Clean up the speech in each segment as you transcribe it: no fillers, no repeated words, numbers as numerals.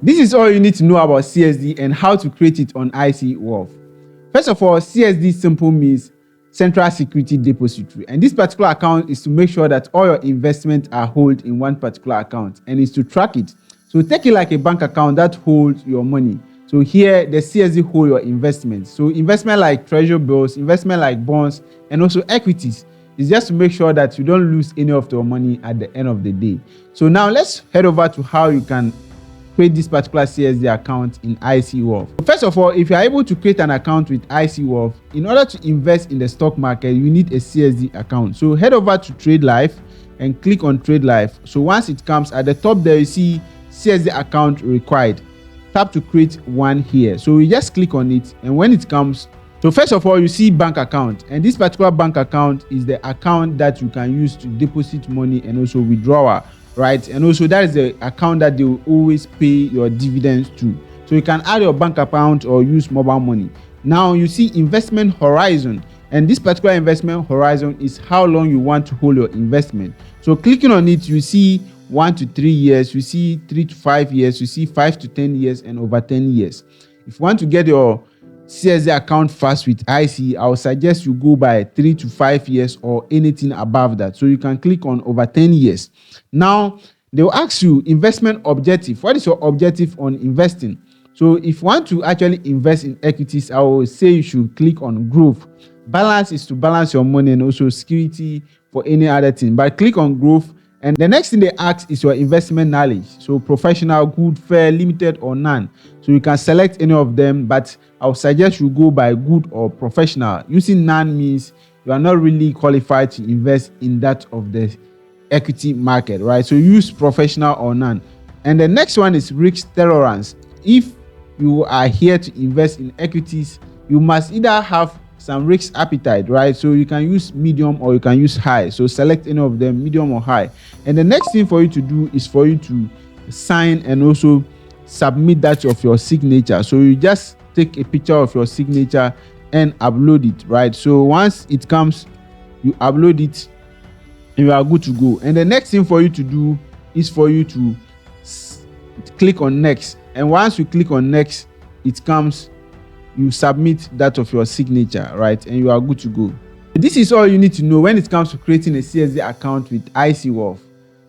This is all you need to know about CSD and how to create it on IC Wealth. First of all, CSD simple means Central Security Depository, and this particular account is to make sure that all your investments are held in one particular account and is to track it. So take it like a bank account that holds your money. So here the CSD hold your investments. So investment like treasury bills, investment like bonds, and also equities is just to make sure that you don't lose any of your money at the end of the day. So now let's head over to how you can create this particular CSD account in IC Wealth. First of all, if you are able to create an account with IC Wealth, in order to invest in the stock market, you need a CSD account. So head over to Trade Life and click on Trade Life. So once it comes at the top there, you see CSD account required. Tap to create one here. So you just click on it, and when it comes, so first of all, you see bank account, and this particular bank account is the account that you can use to deposit money and also withdrawal, right? And also that is the account that they will always pay your dividends to. So you can add your bank account or use mobile money. Now you see investment horizon, and this particular investment horizon is how long you want to hold your investment. So clicking on it, you see 1 to 3 years, you see 3 to 5 years, you see 5 to 10 years, and over 10 years. If you want to get your CSD account fast with IC, I would suggest you go by 3 to 5 years or anything above that. So you can click on over 10 years. Now, they will ask you investment objective. What is your objective on investing? So if you want to actually invest in equities, I will say you should click on growth. Balance is to balance your money, and also security for any other thing. But click on growth. And the next thing they ask is your investment knowledge. So professional, good, fair, limited, or none. So you can select any of them, but I would suggest you go by good or professional. Using none means you are not really qualified to invest in that of the equity market, right? So use professional or none. And the next one is risk tolerance. If you are here to invest in equities, you must either have some risk appetite, right? So you can use medium or you can use high. So select any of them, medium or high. And the next thing for you to do is for you to sign and also submit that of your signature. So you just take a picture of your signature and upload it, right? So once it comes, you upload it and you are good to go. And the next thing for you to do is for you to click on next. And once you click on next, it comes, you submit that of your signature, right? And you are good to go. This is all you need to know when it comes to creating a CSD account with IC Wealth.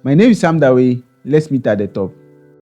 My name is Sam Dawe. Let's meet at the top.